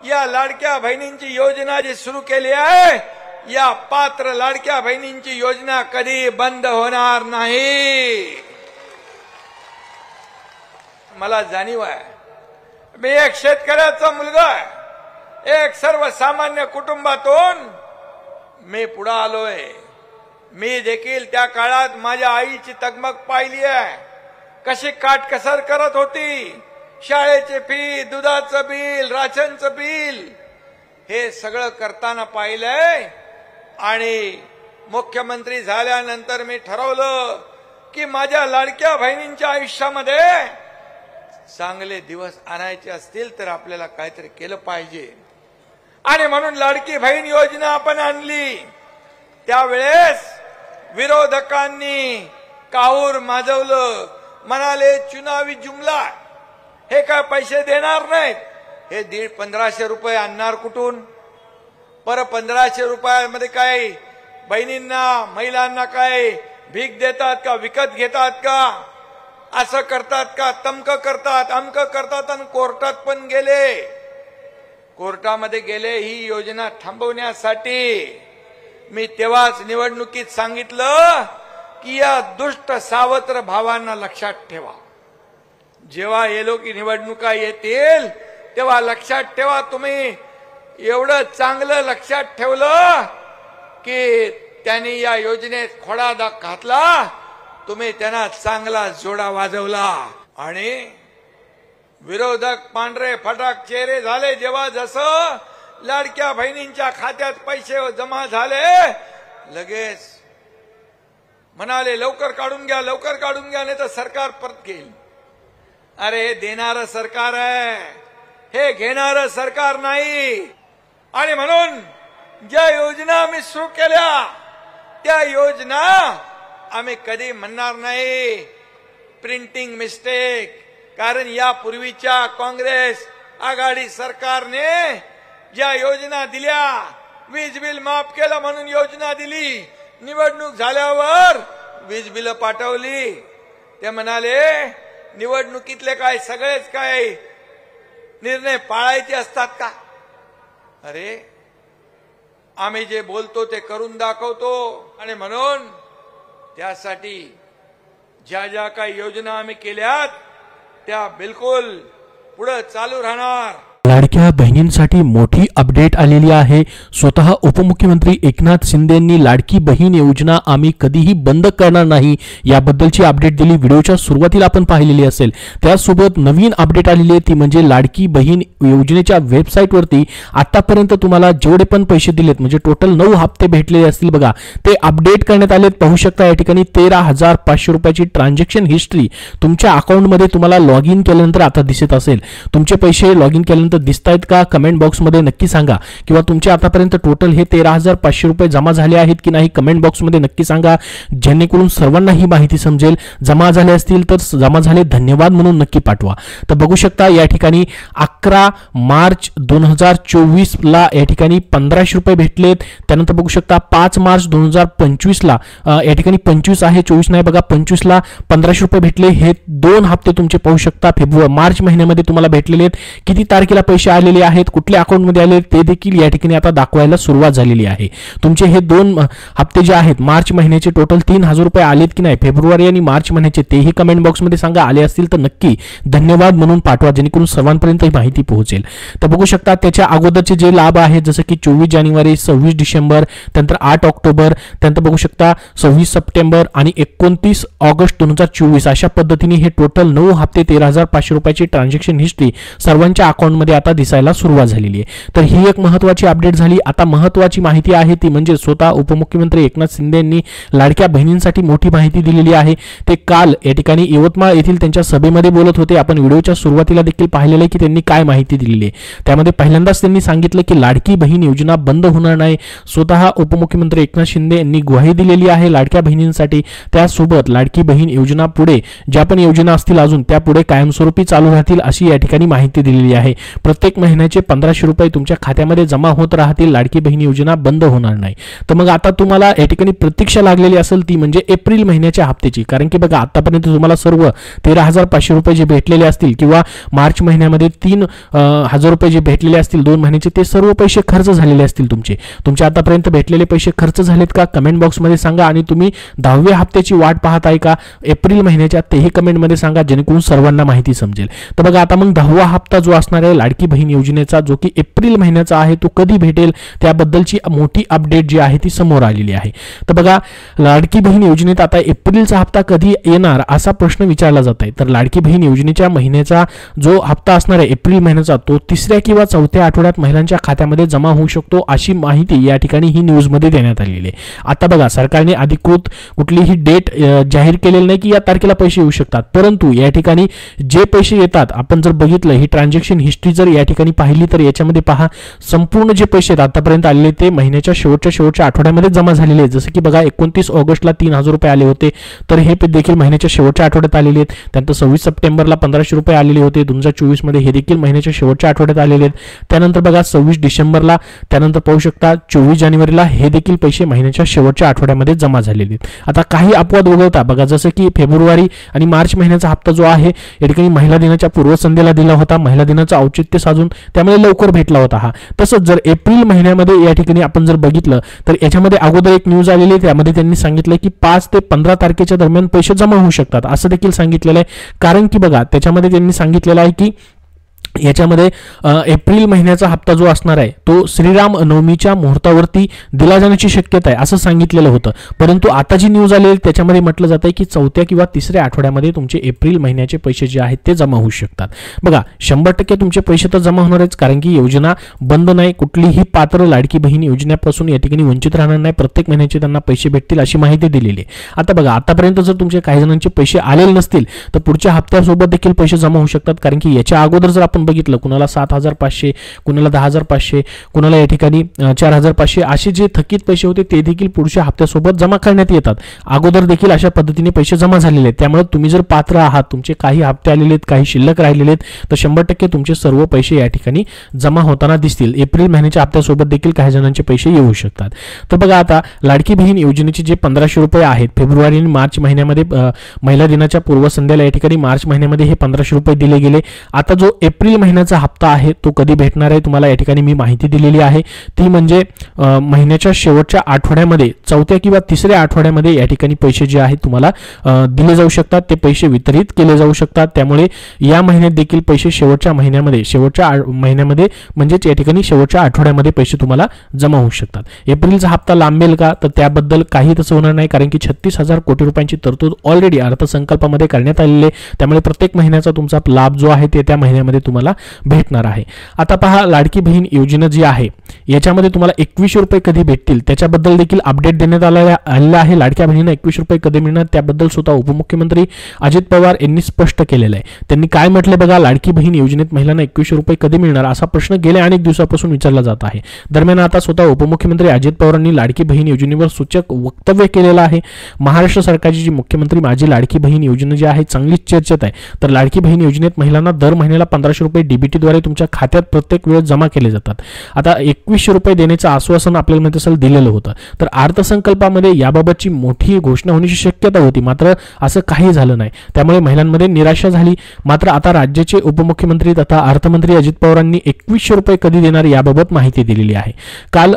या लाडक्या बहिणींची योजना जी सुरू केली आहे, या पात्र लाडक्या बहिणींची योजना कधी बंद होणार नाही. मला जाणीव आहे, मी एक शेतकऱ्याचा मुलगा आहे, एक सर्वसामान्य कुटुंबातून मी पुढे आलोय. मी देखील त्या काळात माझ्या आईची तगमग पाहिली आहे, कशी काटकसर करत होती. शाळेचे फी, दुधाचं बिल, राशनचं बिल हे सगळं करताना पाहिलंय. आणि मुख्यमंत्री झाल्यानंतर मी ठरवलं की माझ्या लाडक्या बहिणींच्या आयुष्यामध्ये चांगले दिवस आणायचे असतील तर आपल्याला काहीतरी केलं पाहिजे. आणि म्हणून लाडकी बहीण योजना आपण आणली. त्यावेळेस विरोधकांनी काहूर माजवलं, म्हणाले चुनावी जुमला, हे काय पैसे देणार नाहीत, हे 1500 रुपये आणणार कुठून, पर 1500 रुपयामध्ये काय बहिणींना महिलांना काय भीक देतात का, विकत घेतात का, असं करतात का, तमक करतात, अमक करतात. आणि कोर्टात पण गेले, कोर्टामध्ये गेले ही योजना थांबवण्यासाठी. मी तेव्हाच निवडणुकीत सांगितलं की या दुष्ट सावत्र भावांना लक्षात ठेवा. जेव्हा हे लोक निवडणुका येतील तेव्हा लक्षात ठेवा. तुम्ही एवढं चांगलं लक्षात ठेवलं की त्यांनी या योजनेत खोडा घातला, तुम्ही त्यांना चांगला जोडा वाजवला. आणि विरोधक पांढरे फटाक चेहरे झाले जेव्हा जसं लाडक्या बहिणींच्या खात्यात पैसे जमा झाले, लगेच म्हणाले लवकर काढून घ्या, लवकर काढून घ्या, नाही तर सरकार परत घेईल. अरे हे देणारं सरकार आहे, हे घेणारं सरकार नाही. आणि म्हणून ज्या योजना आम्ही सुरू केल्या त्या योजना आम्ही कधी म्हणणार नाही प्रिंटिंग मिस्टेक. कारण यापूर्वीच्या काँग्रेस आघाडी सरकारने ज्या योजना दिल्या, वीज बिल माफ केलं म्हणून योजना दिली, निवडणूक झाल्यावर वीज बिल पाठवली. ते म्हणाले निवडणुकीतले काय सगळेच काय निर्णय पाळायचे असतात का. अरे आम्ही जे बोलतो ते करून दाखवतो. आणि म्हणून त्यासाठी ज्या ज्या काही योजना आम्ही केल्यात त्या बिलकुल पुढे चालू राहणार. लाडक्या बहिणींसाठी मोठी अपडेट आलेली आहे. स्वतः उपमुख्यमंत्री एकनाथ शिंदे यांनी लाडकी बहीण योजना आम्ही कधीही बंद करणार नाही याबद्दलची अपडेट दिली. व्हिडिओच्या सुरुवातीला आपण पाहिलेली असेल. त्यासोबत नवीन अपडेट आलेली आहे ती म्हणजे लाडकी बहीण योजनेच्या वेबसाईटवरती आतापर्यंत तुम्हाला जेवढे पण पैसे दिलेत म्हणजे टोटल 9 हप्ते भेटलेले असतील बघा, ते अपडेट करण्यात आलेत. पाहू शकता या ठिकाणी 13,500 रुपयाची ट्रान्झॅक्शन हिस्ट्री तुमच्या अकाउंटमध्ये तुम्हाला लॉग इन केल्यानंतर आता दिसत असेल. तुमचे पैसे लॉग इन केल्यानंतर दिसतायत का कमेंट बॉक्समध्ये नक्की सांगा. किंवा तुमचे आतापर्यंत टोटल हे 13,500 रुपये जमा झाले आहेत की नाही कमेंट बॉक्समध्ये नक्की सांगा, जेणेकरून सर्वांना ही माहिती समजेल. जमा झाले असतील तर जमा झाले धन्यवाद म्हणून नक्की पाठवा. तर बघू शकता या ठिकाणी 11 मार्च 2024 ला या ठिकाणी 1500 रुपये भेटलेत. त्यानंतर बघू शकता 5 मार्च 2025 ला या ठिकाणी 25 आहे 24 नाही बघा 25 ला 1500 रुपये भेटले. हे 2 हप्ते तुमचे पाहू शकता मार्च महिन्यामध्ये तुम्हाला भेटलेले आहेत. किती तारखेला पैसे आलेले आहेत, कुठल्या अकाउंटमध्ये आले ते देखील या ठिकाणी आता दाखवायला सुरुवात झालेली आहे. तुमचे हे 2 हप्ते जे आहेत मार्च महिन्याचे टोटल 3,000 रुपये आलेत की नाही, फेब्रुवारी आणि मार्च महिन्याचे तेही कमेंट बॉक्समध्ये सांगा. आले असतील तर नक्की धन्यवाद म्हणून पाठवा, जेणेकरून सर्वांपर्यंत ही माहिती पोहोचेल. तर बघू शकता त्याच्या अगोदरचे जे लाभ आहेत जसं की 24 जानेवारी 26 डिसेंबर त्यानंतर 8 ऑक्टोबर त्यानंतर बघू शकता 26 सप्टेंबर आणि 29 ऑगस्ट 2024 अशा पद्धतीने हे टोटल 9 हप्ते 13,500 रुपयाची ट्रान्झॅक्शन हिस्ट्री सर्वांच्या अकाउंटमध्ये आता दिसायला सुरुवात झालेली आहे. तर ही एक महत्त्वाची अपडेट झाली. आता महत्त्वाची माहिती आहे ती म्हणजे स्वतः उपमुख्यमंत्री एकनाथ शिंदे यांनी लाडक्या बहिणींसाठी मोठी माहिती दिलेली आहे. ते काल या ठिकाणी यवतमाळ येथील त्यांच्या सभेमध्ये बोलत होते. आपण व्हिडिओच्या सुरुवातीला देखील पाहिलेलं आहे की त्यांनी काय माहिती दिलेली आहे. त्यामध्ये पहिल्यांदाच त्यांनी सांगितलं की लाडकी बहीण योजना बंद होणार नाही. स्वतः उपमुख्यमंत्री एकनाथ शिंदे यांनी ग्वाही दिलेली आहे लाडक्या बहिणींसाठी. त्यासोबत लाडकी बहीण योजना पुढे ज्या पण योजना असतील अजून त्या पुढे कायमस्वरूपी चालू राहतील अशी या ठिकाणी माहिती दिलेली आहे. प्रत्येक महिन्याचे 1500 रुपये तुमच्या खात्यामध्ये जमा होत राहतील, लाडकी बहीण योजना बंद होणार नाही. तर मग आता तुम्हाला या ठिकाणी प्रतीक्षा लागलेली असेल ती म्हणजे एप्रिल महिन्याच्या हप्त्याची. कारण की बघा आतापर्यंत तुम्हाला सर्व 13,500 रुपये जे भेटलेले असतील किंवा मार्च महिन्यामध्ये 3,000 रुपये जे भेटलेले असतील 2 महिन्याचे, ते सर्व पैसे खर्च झालेले असतील तुमचे आतापर्यंत भेटलेले पैसे खर्च झालेत का कमेंट बॉक्समध्ये सांगा. आणि तुम्ही 10व्या हप्त्याची वाट पाहताय का एप्रिल महिन्याच्या, तेही कमेंटमध्ये सांगा, जेणेकरून सर्वांना माहिती समजेल. तर बघा आता मग 10वा हप्ता जो असणार आहे लाडकी बहीण योजनेचा, जो की एप्रिल महिन्याचा आहे, तो कधी भेटेल त्याबद्दलची मोठी अपडेट जी आहे ती समोर आलेली आहे. तर बघा लाडकी बहीण योजनेत आता एप्रिलचा हप्ता कधी येणार असा प्रश्न विचारला जात आहे. तर लाडकी बहीण योजनेच्या महिन्याचा जो हप्ता असणार आहे एप्रिल महिन्याचा, तो 3ऱ्या किंवा 4थ्या आठवड्यात महिलांच्या खात्यामध्ये जमा होऊ शकतो अशी माहिती या ठिकाणी ही न्यूज मध्ये देण्यात आलेली आहे. आता बघा सरकारने अधिकृत कुठलीही डेट जाहीर केलेली नाही की या तारखेला पैसे येऊ शकतात, परंतु या ठिकाणी जे पैसे येतात आपण जर बघितलं ही ट्रान्झॅक्शन हिस्ट्री जर या ठिकाणी पाहिली तर याच्यामध्ये पहा संपूर्ण जे पैसे आतापर्यंत आलेले ते महिन्याच्या शेवटच्या आठवड्यामध्ये जमा झालेले आहेत. जसं की बघा 29 ऑगस्टला 3,000 रुपये आले होते, तर हे देखील महिन्याच्या शेवटच्या आठवड्यात आलेले आहेत. त्यानंतर 26 सप्टेंबरला 1,500 रुपये आलेले होते 2024 मध्ये, हे देखील महिन्याच्या शेवटच्या आठवड्यात आलेले आहेत. त्यानंतर बघा 26 डिसेंबरला, त्यानंतर पाहू शकता 24 जानेवारीला हे देखील पैसे महिन्याच्या शेवटच्या आठवड्यामध्ये जमा झालेले आहेत. आता काही अपवाद वगळता बघा जसं की फेब्रुवारी आणि मार्च महिन्याचा हप्ता जो आहे या ठिकाणी महिला दिनाच्या पूर्वसंध्येला दिला होता, महिला दिनाचं औचित्य साधून, त्यामुळे लवकर भेटला होता हा. तसंच जर एप्रिल महिन्यामध्ये या ठिकाणी आपण जर बघितलं तर याच्यामध्ये अगोदर एक न्यूज आलेली आहे, त्यामध्ये त्यांनी सांगितलं की 5 ते 15 तारखेच्या दरम्यान पैसे जमा होऊ शकतात असं देखील सांगितलेलं आहे. कारण की बघा त्याच्यामध्ये त्यांनी सांगितलेलं आहे की याच्यामध्ये एप्रिल महिन्याचा हप्ता जो असणार आहे तो श्रीराम नवमीच्या मुहूर्तावरती दिला जाण्याची शक्यता आहे असं सांगितलेलं होतं. परंतु आता जी न्यूज आलेली त्याच्यामध्ये म्हटलं जात आहे की 4थ्या किंवा 3ऱ्या आठवड्यामध्ये तुमचे एप्रिल महिन्याचे पैसे जे आहेत ते जमा होऊ शकतात. बघा 100% तुमचे पैसे तर जमा होणार आहेत, कारण की योजना बंद नाही, कुठलीही पात्र लाडकी बहीण योजनेपासून या ठिकाणी वंचित राहणार नाही, प्रत्येक महिन्याचे त्यांना पैसे भेटतील अशी माहिती दिलेली आहे. आता बघा आतापर्यंत जर तुमचे काही जणांचे पैसे आलेले नसतील तर पुढच्या हप्त्यासोबत देखील पैसे जमा होऊ शकतात. कारण की याच्या अगोदर जर आपण बघितलं कुणाला 7,500, कुणाला 10,500, कुणाला या ठिकाणी 4,500 असे जे थकीत पैसे होते ते देखील पुढच्या हप्त्यासोबत जमा करण्यात येतात. अगोदर देखील अशा पद्धतीने पैसे जमा झालेले आहेत. त्यामुळे तुम्ही जर पात्र आहात, तुमचे काही हप्ते आलेले आहेत, काही शिल्लक राहिलेले आहेत, तर 100% तुमचे सर्व पैसे या ठिकाणी जमा होताना दिसतील. एप्रिल महिन्याच्या हप्त्यासोबत देखील काही जणांचे पैसे येऊ शकतात. तर बघा आता लाडकी बहीण योजनेचे जे 1,500 रुपये आहेत फेब्रुवारी आणि मार्च महिन्यामध्ये महिला दिनाच्या पूर्वसंध्येला या ठिकाणी मार्च महिन्यामध्ये हे 1,500 रुपये दिले गेले. आता जो एप्रिल महिन्याचा हप्ता आहे तो कधी भेटणार आहे तुम्हाला या ठिकाणी मी माहिती दिलेली आहे, ती म्हणजे महिन्याच्या शेवटच्या आठवड्यामध्ये 4थ्या किंवा 3ऱ्या आठवड्यामध्ये या ठिकाणी पैसे जे आहेत तुम्हाला दिले जाऊ शकतात, ते पैसे वितरित केले जाऊ शकतात. त्यामुळे या महिन्यात देखील पैसे शेवटच्या महिन्यामध्ये म्हणजेच या ठिकाणी शेवटच्या आठवड्यामध्ये पैसे तुम्हाला जमा होऊ शकतात. एप्रिलचा हप्ता लांबेल का, तर त्याबद्दल काही तसं होणार नाही, कारण की 36,000 कोटी रुपयांची तरतूद ऑलरेडी अर्थसंकल्पामध्ये करण्यात आलेली आहे. त्यामुळे प्रत्येक महिन्याचा तुमचा लाभ जो आहे ते त्या महिन्यामध्ये तुम्हाला भेटणार आहे. आता पहा लाडकी बहीण योजना जी आहे याच्यामध्ये तुम्हाला 2100 रुपये कधी भेटतील त्याच्याबद्दल देखील अपडेट देण्यात आलेला आहे. लाडक्या बहिणींना 2100 रुपये कधी मिळणार त्याबद्दल स्वतः उपमुख्यमंत्री अजित पवार यांनी स्पष्ट केलेलं आहे. त्यांनी काय म्हटले बघा, लाडकी बहीण योजनेत महिलांना 2100 रुपये कधी मिळणार असा प्रश्न गेल्या अनेक दिवसापासून विचारला जात आहे. दरम्यान आता स्वतः उपमुख्यमंत्री अजित पवारांनी लाडकी बहीण योजनेवर सूचक वक्तव्य केलेलं आहे. महाराष्ट्र सरकारची जी मुख्यमंत्री माझी लाडकी बहीण योजना जी आहे चांगलीच चर्चेत आहे. तर लाडकी बहीण योजनेत महिलांना दर महिन्याला 1,500 रुपये डीबीटीद्वारे तुमच्या खात्यात प्रत्येक वेळेस जमा केले जातात. आता 2100 रुपये देण्याचं आश्वासन आपल्याला माहिती असेल दिलेलं होतं, तर अर्थसंकल्पामध्ये याबाबतची मोठी घोषणा होण्याची शक्यता होती, मात्र असं काही झालं नाही. त्यामुळे महिलांमध्ये निराशा झाली. मात्र आता राज्याचे उपमुख्यमंत्री तथा अर्थमंत्री अजित पवारांनी 2100 रुपये कधी देणार याबाबत माहिती दिलेली आहे. काल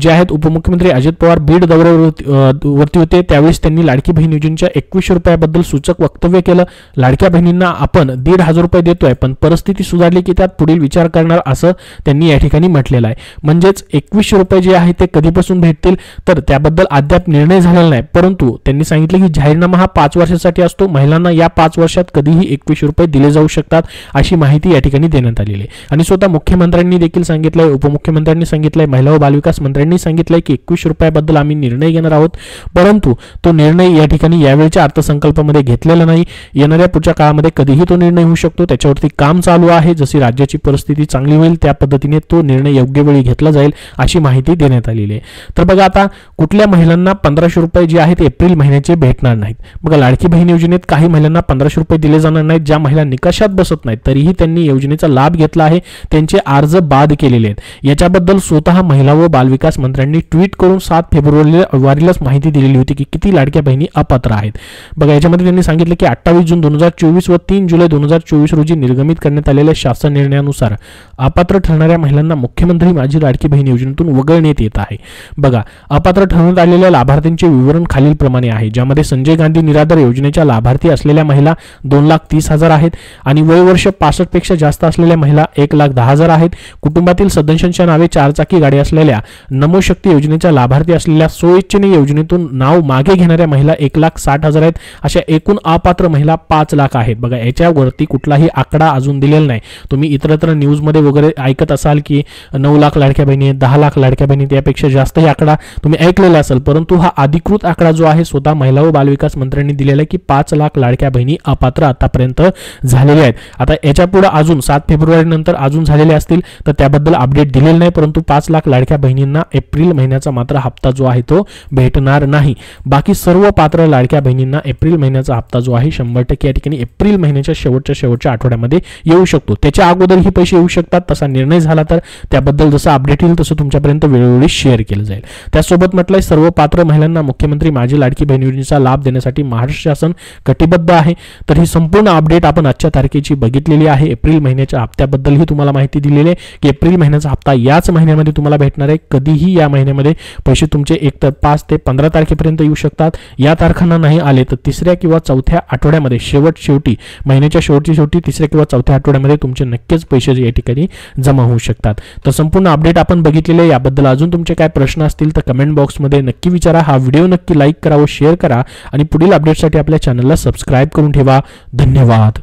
जे आहेत उपमुख्यमंत्री अजित पवार बीड दौऱ्यावरती होते, त्यावेळेस त्यांनी लाडकी बहीण योजनेच्या 2100 रुपयाबद्दल सूचक वक्तव्य केलं. लाडक्या बहिणींना आपण 1,500 रुपये देतोय, पण परिस्थिती सुधारली की त्यात पुढील विचार करणार असं त्यांनी या ठिकाणी म्हटलेलं आहे. म्हणजेच 2100 रुपये जे आहे ते कधीपासून भेटतील तर त्याबद्दल अद्याप निर्णय झालेला नाही, परंतु त्यांनी सांगितलं की जाहीरनामा हा 5 वर्षासाठी असतो, महिलांना या 5 वर्षात कधीही 2100 रुपये दिले जाऊ शकतात अशी माहिती या ठिकाणी देण्यात आलेली आहे. आणि स्वतः मुख्यमंत्र्यांनी देखील सांगितलंय, उपमुख्यमंत्र्यांनी सांगितलंय, महिला व बालविकास मंत्र्यांनी सांगितलंय की 2100 रुपयाबद्दल आम्ही निर्णय घेणार आहोत, परंतु तो निर्णय या ठिकाणी यावेळच्या अर्थसंकल्पामध्ये घेतलेला नाही. येणाऱ्या पुढच्या काळामध्ये कधीही तो निर्णय होऊ शकतो, त्याच्यावरती काम चालू आहे. जशी राज्याची परिस्थिती चांगली होईल त्या पद्धतीने तो निर्णय योग्य वेळी घेतला जाईल अशी माहिती देण्यात आलेली आहे. तर बघा आता कुठल्या महिलांना 1500 रुपये जे आहेत एप्रिल महिन्याचे भेटणार नाहीत. बघा लाडकी बहीण योजनेत काही महिलांना 1500 रुपये दिले जाणार नाहीत. ज्या महिला निकषात बसत नाहीत तरीही त्यांनी योजनेचा लाभ घेतला आहे, त्यांचे अर्ज बाद केलेले आहेत. याच्याबद्दल स्वतः महिला व बालविकास मंत्र्यांनी ट्विट करून 7 फेब्रुवारीलाच माहिती दिलेली होती की किती लाडक्या बहिणी अपात्र आहेत. बघा याच्यामध्ये त्यांनी सांगितलं की 28 जून 2024 व 3 जुलै 2024 रोजी निर्गमित करण्यात आलेल्या शासन निर्णयानुसार अपात्र ठरणाऱ्या महिलांना मुख्यमंत्री माझी लाडकी बहीण योजनेतून वगळण्यात येत आहे. बघा अपात्र ठरवण्यात आलेल्या लाभार्थ्यांचे विवरण खालीलप्रमाणे आहे, ज्यामध्ये संजय गांधी निराधार योजनेच्या लाभार्थी असलेल्या महिला 2,30,000 आहेत आणि वय वर्ष 65 पेक्षा जास्त असलेल्या महिला 1,10,000 आहेत. कुटुंबातील सदस्यांच्या नावे 4 चाकी गाडी असलेल्या नमो शक्ती योजनेच्या लाभार्थी असलेल्या स्वइच्छेने योजनेतून नाव मागे घेणाऱ्या महिला 1,60,000 आहेत. अशा एकूण अपात्र महिला 5 लाख आहेत. बघा याच्यावरती कुठलाही आकडा अजून दिलेला नाही. तुम्ही इतरत्र न्यूज मध्ये वगैरे ऐकत असाल की 9 लाख लाडक्या बहिणी, 10 लाख लाडक्या बहिणी, त्यापेक्षा जास्तही आकडा तुम्ही ऐकलेला असेल, परंतु हा अधिकृत आकडा जो आहे स्वतः महिला व बालविकास मंत्र्यांनी दिलेला आहे की 5 लाख लाडक्या बहिणी अपात्र आतापर्यंत झालेल्या आहेत. आता याच्या पुढे अजून 7 फेब्रुवारी नंतर अजून झालेले असतील तर त्याबद्दल अपडेट दिलेलं नाही, परंतु 5 लाख लाडक्या बहिणींना एप्रिल महिन्याचा मात्र हप्ता जो आहे तो भेटणार नाही. बाकी सर्व पात्र लाडक्या बहिणींना एप्रिल महिन्याचा हप्ता जो आहे 100% या ठिकाणी एप्रिल महिन्याच्या शेवटच्या आठवड्यामध्ये येऊ शकतो. त्याच्या अगोदर ही पैसे येऊ शकतात. तसा निर्णय झाला तर त्याबद्दल जसं अपडेट येईल तसं तुमच्यापर्यंत वेळोवेळी शेअर केलं जाईल. त्यासोबत म्हटलंय सर्व पात्र महिलांना मुख्यमंत्री माझी लाडकी बहीण योजनेचा लाभ देण्यासाठी महाराष्ट्र शासन कटिबद्ध आहे. तर ही संपूर्ण अपडेट आपण आजच्या तारखेची बघितलेली आहे. एप्रिल महिन्याच्या हप्त्याबद्दलही तुम्हाला माहिती दिलेली आहे की एप्रिल महिन्याचा हप्ता याच महिन्यामध्ये तुम्हाला भेटणार आहे. कधीही या महिन्यामध्ये पैसे तुमचे एक तर 5 ते 15 तारखेपर्यंत येऊ शकतात. या तारखांना नाही आले तर 3ऱ्या किंवा 4थ्या आठवड्यामध्ये शेवटी महिन्याच्या शेवटी 3ऱ्या किंवा 4थ्या आठवड्यामध्ये तुमचे नक्कीच पैसे या ठिकाणी जमा होऊ शकतात. तर संपूर्ण अपडेट आपण बघितलेले. याबद्दल अजून तुमचे काय प्रश्न असतील तर कमेंट बॉक्समध्ये नक्की विचारा. हा व्हिडिओ नक्की लाईक करा व शेअर करा आणि पुढील अपडेटसाठी आपल्या चॅनलला सबस्क्राईब करून ठेवा. धन्यवाद.